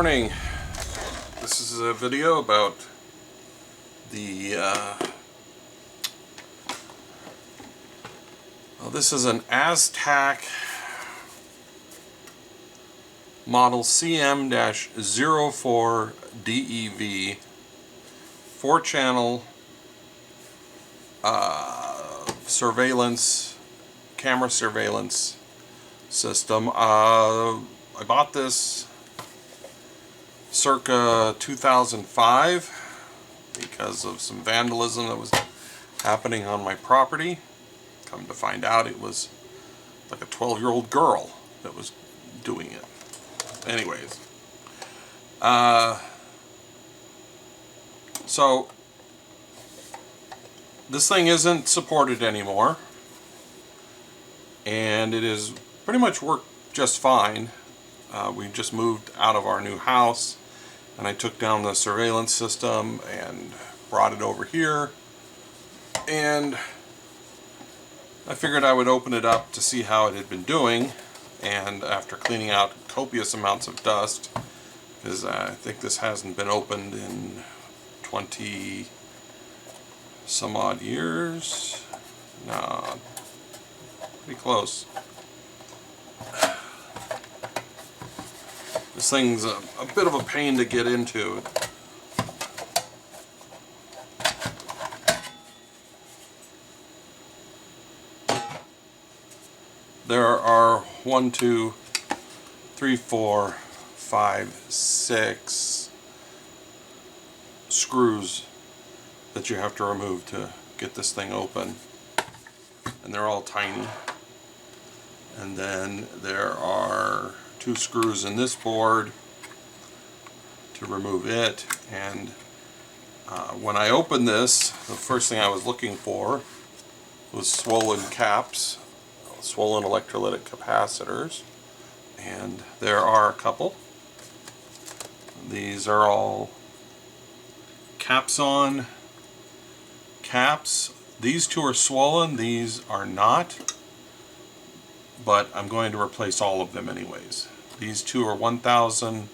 morning. This is a video about the this is an Astak model CM-04DEV 4-channel camera surveillance system. I bought this circa 2005 because of some vandalism that was happening on my property. Come to find out, it was like a 12-year-old girl that was doing it. Anyways, so this thing isn't supported anymore, and it is pretty much worked just fine. We just moved out of our new house, and I took down the surveillance system and brought it over here, and I figured I would open it up to see how it had been doing. And after cleaning out copious amounts of dust, because I think this hasn't been opened in 20 some odd years. No, pretty close. This thing's a bit of a pain to get into. There are 1, 2, 3, 4, 5, 6 screws that you have to remove to get this thing open, and they're all tiny. And then there are 2 screws in this board to remove it. And when I opened this, the first thing I was looking for was swollen caps, swollen electrolytic capacitors, and there are a couple. These are all Capson caps. These 2 are swollen, these are not, but I'm going to replace all of them anyways. These 2 are 1000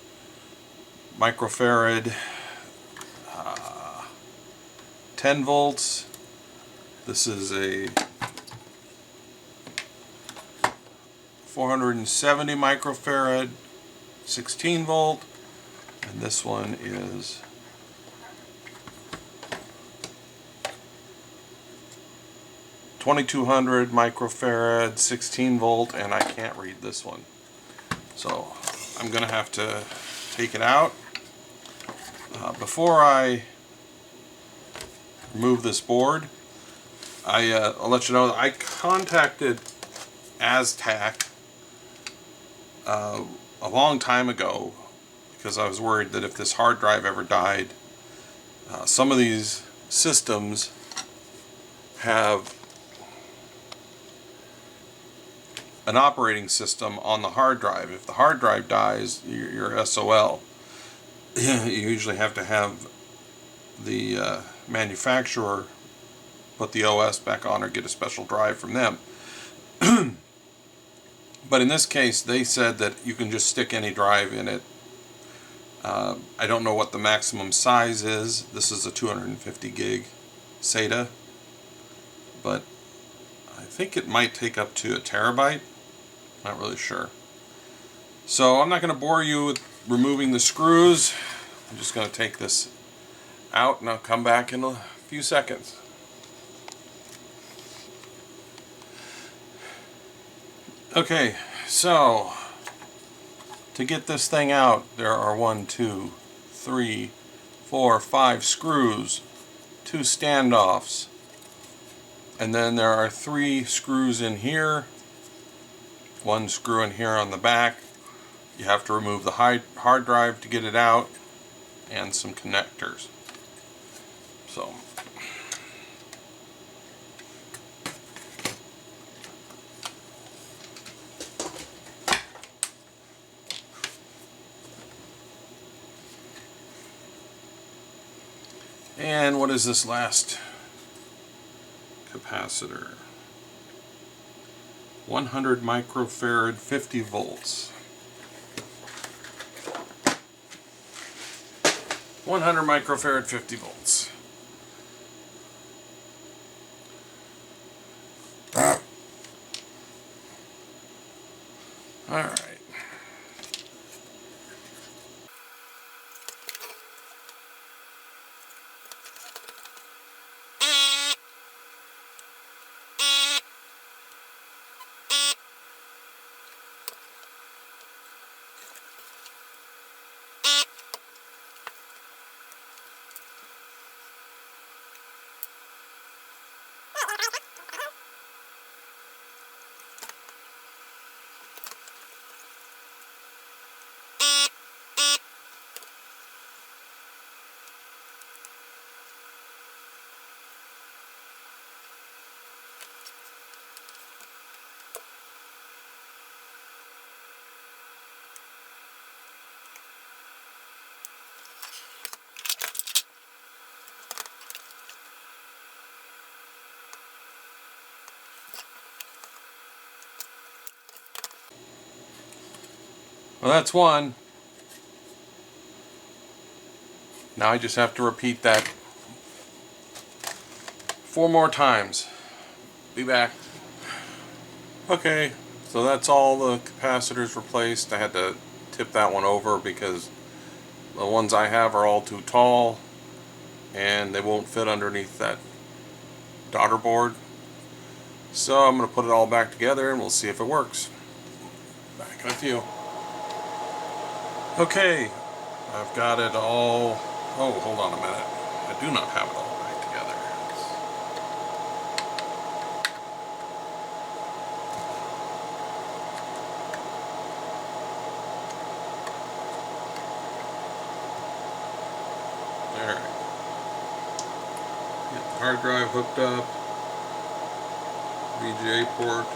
microfarad, 10 volts. This is a 470 microfarad, 16 volt, and this one is 2200 microfarad, 16 volt, and I can't read this one. So I'm gonna have to take it out. Before I remove this board, I'll let you know that I contacted Astak a long time ago because I was worried that if this hard drive ever died, some of these systems have an operating system on the hard drive. If the hard drive dies, you're SOL. You usually have to have the manufacturer put the OS back on or get a special drive from them. But in this case, they said that you can just stick any drive in it. I don't know what the maximum size is. This is a 250 gig SATA, but I think it might take up to a terabyte. Not really sure. So I'm not going to bore you with removing the screws. I'm just going to take this out, and I'll come back in a few seconds. Okay, so to get this thing out, there are 1, 2, 3, 4, 5 screws, 2 standoffs, and then there are 3 screws in here, 1 screw in here on the back. You have to remove the hard drive to get it out, and some connectors. So and what is this last capacitor? 100 microfarad, 50 volts. 100 microfarad, 50 volts. All right. Well, that's one. Now I just have to repeat that 4 more times. Be back. Okay, so that's all the capacitors replaced. I had to tip that one over because the ones I have are all too tall and they won't fit underneath that daughter board. So I'm going to put it all back together and we'll see if it works. Back in a few. Okay, I've got it all. Oh, hold on a minute. I do not have it all back together. Alright. Get the hard drive hooked up. VGA port.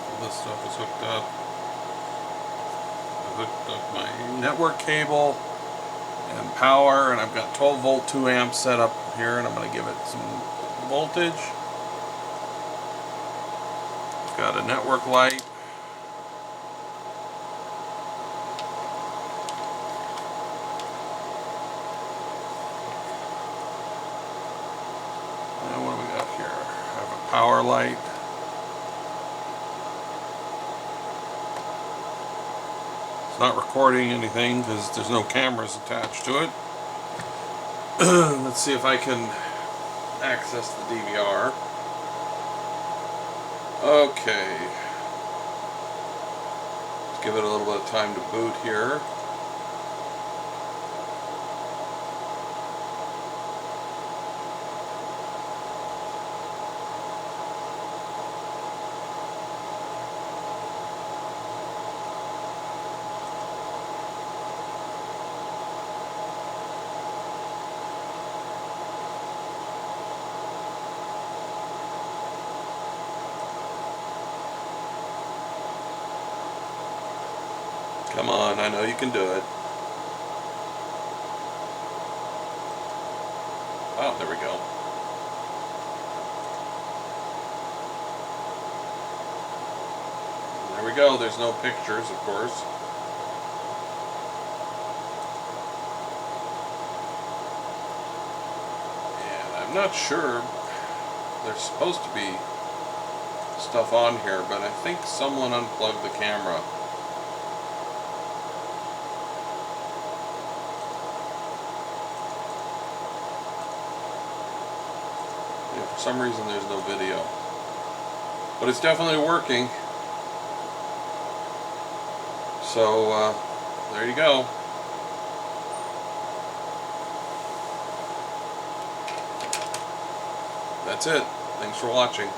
All this stuff is hooked up. I hooked up my network cable and power, and I've got 12 volt 2 amps set up here, and I'm going to give it some voltage. I've got a network light. And what do we got here? I have a power light. It's not recording anything because there's no cameras attached to it. Let's see if I can access the DVR. Okay. Let's give it a little bit of time to boot here. Come on, I know you can do it. Oh, there we go. There we go, there's no pictures, of course. And I'm not sure, there's supposed to be stuff on here, but I think someone unplugged the camera. For some reason there's no video, but it's definitely working. So there you go. That's it. Thanks for watching.